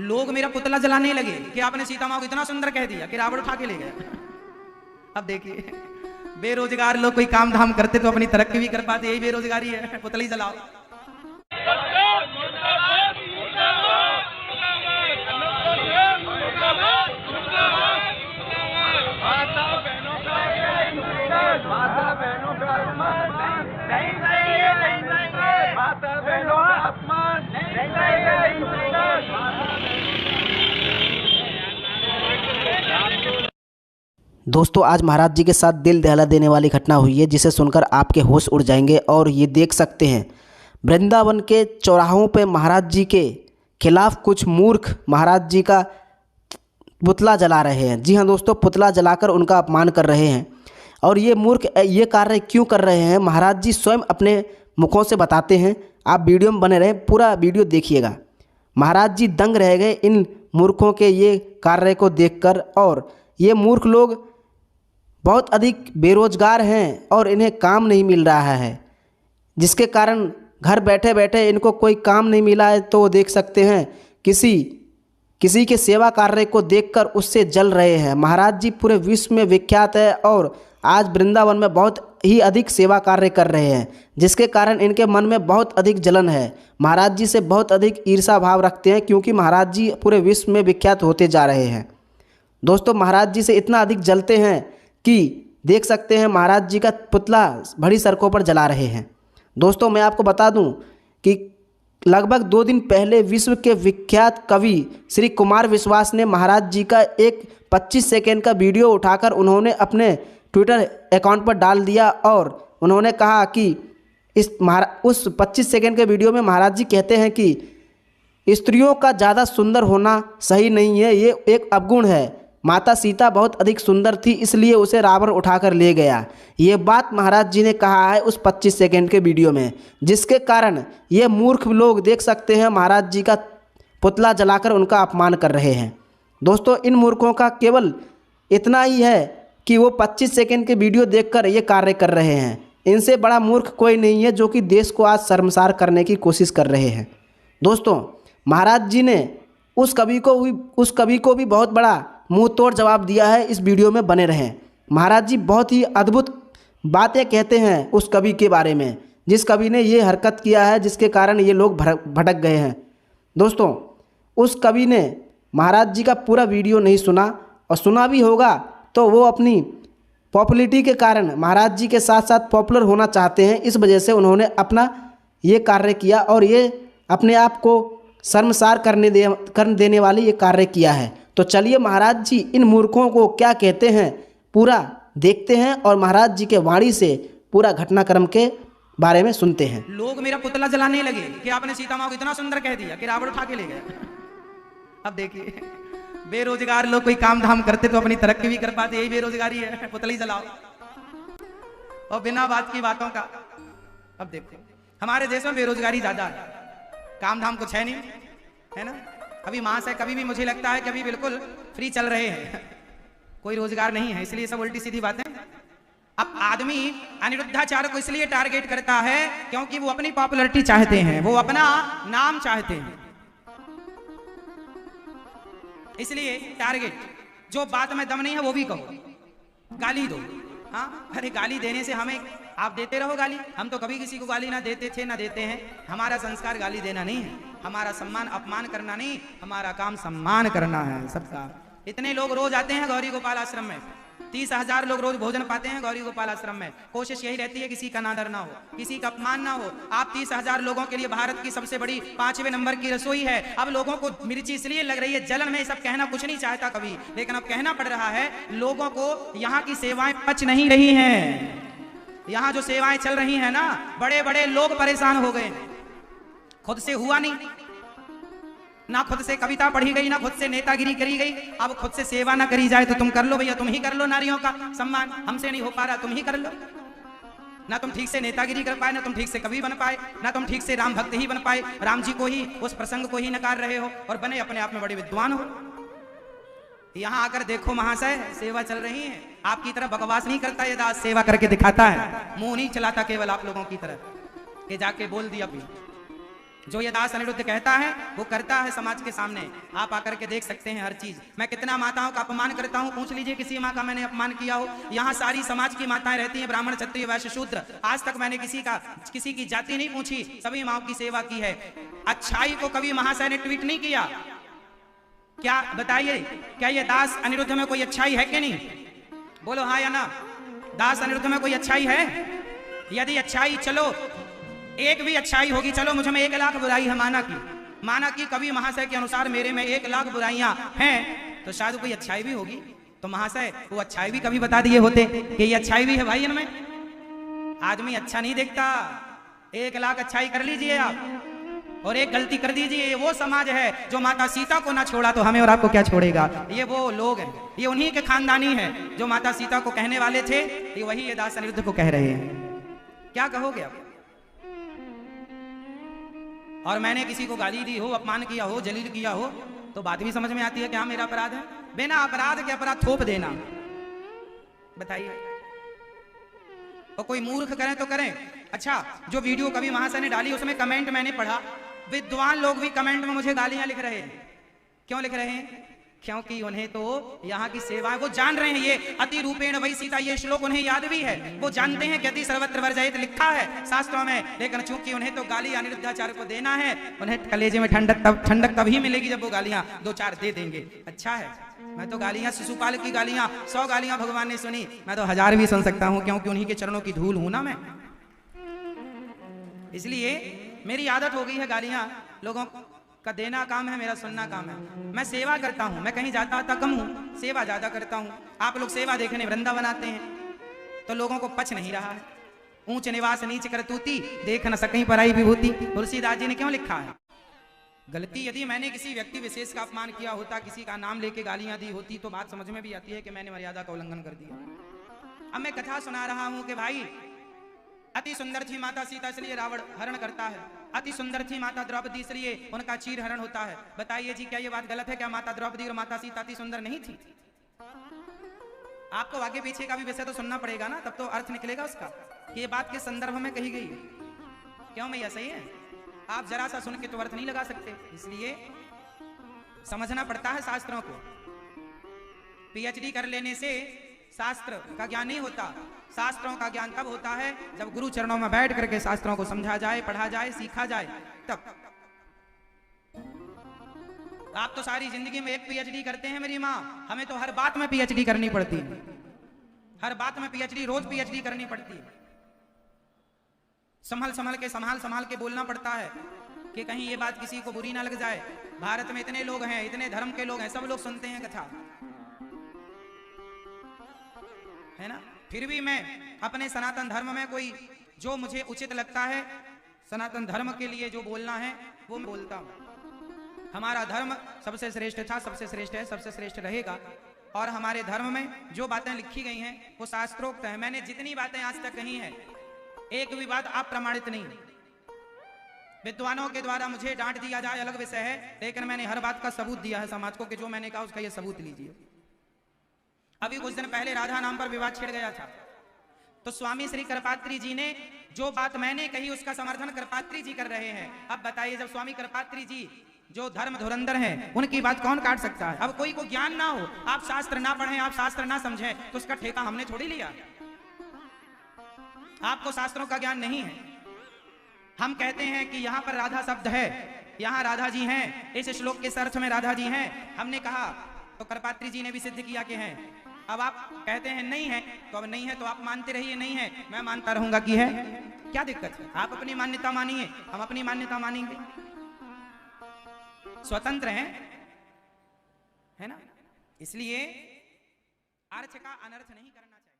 लोग मेरा पुतला जलाने लगे कि आपने सीता माँ को इतना सुंदर कह दिया कि रावण उठा के ले गया। अब देखिए, बेरोजगार लोग कोई काम धाम करते तो अपनी तरक्की भी कर पाते, यही बेरोजगारी है, पुतला ही जलाओ। दोस्तों, आज महाराज जी के साथ दिल दहला देने वाली घटना हुई है, जिसे सुनकर आपके होश उड़ जाएंगे। और ये देख सकते हैं, वृंदावन के चौराहों पे महाराज जी के खिलाफ कुछ मूर्ख महाराज जी का पुतला जला रहे हैं। जी हाँ दोस्तों, पुतला जलाकर उनका अपमान कर रहे हैं। और ये मूर्ख ये कार्य क्यों कर रहे हैं, महाराज जी स्वयं अपने मुखों से बताते हैं। आप वीडियो में बने रहें, पूरा वीडियो देखिएगा। महाराज जी दंग रह गए इन मूर्खों के ये कार्य को देखकर। और ये मूर्ख लोग बहुत अधिक बेरोजगार हैं और इन्हें काम नहीं मिल रहा है, जिसके कारण घर बैठे बैठे इनको कोई काम नहीं मिला है। तो देख सकते हैं, किसी के सेवा कार्य को देखकर उससे जल रहे हैं। महाराज जी पूरे विश्व में विख्यात है और आज वृंदावन में बहुत ही अधिक सेवा कार्य कर रहे हैं, जिसके कारण इनके मन में बहुत अधिक जलन है। महाराज जी से बहुत अधिक ईर्षा भाव रखते हैं, क्योंकि महाराज जी पूरे विश्व में विख्यात होते जा रहे हैं। दोस्तों, महाराज जी से इतना अधिक जलते हैं कि देख सकते हैं महाराज जी का पुतला बड़ी सड़कों पर जला रहे हैं। दोस्तों, मैं आपको बता दूं कि लगभग 2 दिन पहले विश्व के विख्यात कवि श्री कुमार विश्वास ने महाराज जी का एक 25 सेकेंड का वीडियो उठाकर उन्होंने अपने ट्विटर अकाउंट पर डाल दिया। और उन्होंने कहा कि उस 25 सेकेंड के वीडियो में महाराज जी कहते हैं कि स्त्रियों का ज़्यादा सुंदर होना सही नहीं है, ये एक अवगुण है। माता सीता बहुत अधिक सुंदर थी, इसलिए उसे रावण उठाकर ले गया। ये बात महाराज जी ने कहा है उस 25 सेकेंड के वीडियो में, जिसके कारण ये मूर्ख लोग देख सकते हैं महाराज जी का पुतला जलाकर उनका अपमान कर रहे हैं। दोस्तों, इन मूर्खों का केवल इतना ही है कि वो 25 सेकेंड के वीडियो देखकर ये कार्य कर रहे हैं। इनसे बड़ा मूर्ख कोई नहीं है जो कि देश को आज शर्मसार करने की कोशिश कर रहे हैं। दोस्तों, महाराज जी ने उस कवि को भी बहुत बड़ा मुंह तोड़ जवाब दिया है। इस वीडियो में बने रहें। महाराज जी बहुत ही अद्भुत बातें कहते हैं उस कवि के बारे में, जिस कवि ने ये हरकत किया है, जिसके कारण ये लोग भटक गए हैं। दोस्तों, उस कवि ने महाराज जी का पूरा वीडियो नहीं सुना, और सुना भी होगा तो वो अपनी पॉपुलैरिटी के कारण महाराज जी के साथ साथ पॉपुलर होना चाहते हैं। इस वजह से उन्होंने अपना ये कार्य किया और ये अपने आप को शर्मसार कर देने वाली ये कार्य किया है। तो चलिए महाराज जी इन मूर्खों को क्या कहते हैं पूरा देखते हैं, और महाराज जी के वाणी से पूरा घटनाक्रम के बारे में सुनते हैं। लोग मेरा पुतला जलाने लगे कि आपने सीता माँ को इतना सुंदर कह दिया कि रावण उठा के ले गया। अब देखिए, बेरोजगार लोग कोई काम धाम करते तो अपनी तरक्की भी कर पाते, यही बेरोजगारी है, पुतला ही जलाओ और बिना बात की बातों का। अब देखो, हमारे देश में बेरोजगारी ज्यादा है, काम धाम कुछ है नहीं, है ना। अभी मास है, कभी भी मुझे लगता है कभी बिल्कुल फ्री चल रहे हैं, कोई रोजगार नहीं है, इसलिए सब उल्टी सीधी बातें। अब आदमी अनिरुद्धाचार्य को इसलिए टारगेट करता है क्योंकि वो अपनी पॉपुलैरिटी चाहते हैं, वो अपना नाम चाहते हैं, इसलिए टारगेट। जो बात में दम नहीं है वो भी कहो, गाली दो। हाँ, अरे गाली देने से हमें, आप देते रहो गाली, हम तो कभी किसी को गाली ना देते थे ना देते हैं। हमारा संस्कार गाली देना नहीं है, हमारा सम्मान अपमान करना नहीं, हमारा काम सम्मान करना है सबका। इतने लोग रोज आते हैं गौरी गोपाल आश्रम में, 30,000 लोग रोज भोजन पाते हैं गौरी गोपाल आश्रम में। कोशिश यही रहती है किसी का नादर ना हो, किसी का अपमान ना हो। आप 30,000 लोगों के लिए भारत की सबसे बड़ी 5वें नंबर की रसोई है। अब लोगों को मिर्ची इसलिए लग रही है, जलन में सब कहना कुछ नहीं चाहता कभी, लेकिन अब कहना पड़ रहा है। लोगों को यहाँ की सेवाएं पच नहीं रही हैं। यहाँ जो सेवाएं चल रही हैं ना, बड़े बड़े लोग परेशान हो गए, खुद से हुआ नहीं ना, खुद से कविता पढ़ी गई ना, खुद से नेतागिरी करी गई। अब खुद से सेवा ना करी जाए तो तुम कर लो भैया, तुम ही कर लो नारियों का सम्मान, हमसे नहीं हो पा रहा, तुम ही कर लो ना। तुम ठीक से नेतागिरी कर पाए ना, तुम ठीक से कवि बन पाए ना, तुम ठीक से राम भक्त ही बन पाए, राम जी को ही, उस प्रसंग को ही नकार रहे हो और बने अपने आप में बड़े विद्वान हो। यहाँ आकर देखो महाशय, सेवा चल रही है, आपकी तरह बकवास नहीं करता ये दास, सेवा करके दिखाता है, मुंह नहीं चलाता केवल आप लोगों की तरह कि जाके बोल दिया भी। जो ये दास अनिरुद्ध कहता है वो करता है समाज के सामने। आप आकर के देख सकते हैं हर चीज। मैं कितना माताओं का अपमान करता हूं, पूछ लीजिए किसी माँ का मैंने अपमान किया हो। यहाँ सारी समाज की माताएं रहती हैं, ब्राह्मण क्षत्रिय वैश्य शूद्र। आज तक मैंने किसी की जाति नहीं पूछी, सभी माओ की सेवा की है। अच्छाई को कभी महाशय ने ट्वीट नहीं किया। क्या बताइए, क्या ये दास अनिरुद्ध में कोई अच्छाई है कि नहीं? बोलो हाँ या ना। दास अनिरुद्ध में कोई अच्छाई है? यदि अच्छाई, चलो एक भी अच्छाई होगी, चलो मुझ में 1 लाख बुराई है, माना कि कभी महाशय के अनुसार मेरे में 1 लाख बुराइयां हैं, तो शायद कोई अच्छाई भी होगी। तो महाशय वो अच्छाई भी कभी बता दिए होते कि ये अच्छाई भी है भाई इनमें। आदमी अच्छा नहीं देखता। 1 लाख अच्छाई कर लीजिए आप और एक गलती कर दीजिए। वो समाज है जो माता सीता को ना छोड़ा तो हमें और आपको क्या छोड़ेगा? ये वो लोग हैं, ये उन्हीं के खानदानी हैं जो माता सीता को कहने वाले थे, ये वही ये दास अनिरुद्ध को कह रहे हैं। क्या कहोगे आप? और मैंने किसी को गाली दी हो, अपमान किया हो, जलील किया हो, तो बात भी समझ में आती है क्या मेरा अपराध है? बिना अपराध के अपराध थोप देना, बताइए। और कोई मूर्ख करें तो करें। अच्छा, जो वीडियो कभी महाशय ने डाली उसमें कमेंट मैंने पढ़ा, विद्वान लोग भी कमेंट में मुझे गालियां लिख रहे हैं। क्यों लिख रहे हैं? क्योंकि उन्हें तो यहाँ की सेवा, वो जान रहे हैं ये अति रूपेण वही सीता, ये श्लोक उन्हें याद भी है। वो जानते हैं कि अति सर्वत्र वर्जयित लिखा है शास्त्रों में, लेकिन चूंकि उन्हें तो गाली अनिरुद्धाचार्य को देना है, उन्हें कलेजे में ठंडक तभी मिलेगी जब वो गालियां 2-4 दे देंगे। अच्छा है, मैं तो गालियां, शिशुपाल की गालियां 100 गालियां भगवान ने सुनी, मैं तो 1000 भी सुन सकता हूं, क्योंकि उन्हीं के चरणों की धूल हूं ना मैं। इसलिए मेरी आदत हो गई है गालियां लोगों का देना काम है, मेरा सुनना काम है। मैं सेवा करता हूं, मैं कहीं जाता आता कम हूं, सेवा ज्यादा करता हूं। आप लोग सेवा देखने वृंदावन आते हैं तो लोगों को पच नहीं रहा है। ऊंच निवास नीच करतूती, देख न सकहीं पराई विभूति, तुलसीदास जी ने क्यों लिखा है? गलती यदि मैंने किसी व्यक्ति विशेष का अपमान किया होता, किसी का नाम लेके गालियां दी होती, तो बात समझ में भी आती है कि मैंने मर्यादा का उल्लंघन कर दिया। अब मैं कथा सुना रहा हूं कि भाई अति सुंदर थी माता सीता इसलिए रावण हरण करता है, अति सुंदर थी माता द्रौपदी इसलिए उनका चीर हरण होता है। बताइए जी, क्या ये बात गलत है? क्या माता द्रौपदी और माता सीता अति सुंदर नहीं थी? आपको आगे पीछे का भी विषय तो सुनना पड़ेगा ना, तब तो अर्थ निकलेगा उसका कि ये बात के संदर्भ में कही गई है। क्यों भैया, सही है? आप जरा सा सुन के तो अर्थ नहीं लगा सकते, इसलिए समझना पड़ता है शास्त्रों को। पीएचडी कर लेने से शास्त्र का ज्ञान नहीं होता। शास्त्रों का ज्ञान तब होता है जब गुरु चरणों में बैठ करके शास्त्रों को समझा जाए, पढ़ा जाए, सीखा जाए, तब। आप तो सारी जिंदगी में एक पीएचडी करते हैं मेरी माँ, हमें तो हर बात में पीएचडी करनी पड़ती है। हर बात में पीएचडी, रोज पीएचडी करनी पड़ती है। संभाल के बोलना पड़ता है कि कहीं ये बात किसी को बुरी ना लग जाए। भारत में इतने लोग हैं, इतने धर्म के लोग हैं, सब लोग सुनते हैं कथा, है ना? फिर भी मैं अपने सनातन धर्म में कोई जो मुझे उचित लगता है, सनातन धर्म के लिए जो बोलना है वो मैं बोलता हूं। हमारा धर्म सबसे श्रेष्ठ था, सबसे श्रेष्ठ है, सबसे श्रेष्ठ रहेगा। और हमारे धर्म में जो बातें लिखी गई हैं वो शास्त्रोक्त है। मैंने जितनी बातें आज तक कही हैं, एक भी बात आप प्रमाणित नहीं। विद्वानों के द्वारा मुझे डांट दिया जाए अलग विषय है, लेकिन मैंने हर बात का सबूत दिया है समाज को कि जो मैंने कहा उसका ये सबूत लीजिए। अभी कुछ दिन पहले राधा नाम पर विवाद छिड़ गया था, तो स्वामी श्री कृपात्री जी ने जो बात मैंने कही उसका समर्थन कृपात्री जी कर रहे हैं। अब बताइए, जब स्वामी कृपात्री जी जो धर्म धुरंधर हैं, उनकी बात कौन काट सकता है? अब कोई को ज्ञान ना हो, आप शास्त्र ना पढ़ें, आप शास्त्र ना समझें, तो उसका ठेका हमने थोड़ी लिया। आपको शास्त्रों का ज्ञान नहीं है। हम कहते हैं कि यहाँ पर राधा शब्द है, यहाँ राधा जी हैं, इस श्लोक के अर्थ में राधा जी हैं, हमने कहा, तो कृपात्री जी ने भी सिद्ध किया कि हैं। अब आप कहते हैं नहीं है, तो अब नहीं है तो आप मानते रहिए नहीं है, मैं मानता रहूंगा कि है। क्या दिक्कत है? आप अपनी मान्यता मानिए, हम अपनी मान्यता मानेंगे, स्वतंत्र हैं, है ना? इसलिए अर्थ का अनर्थ नहीं करना चाहिए।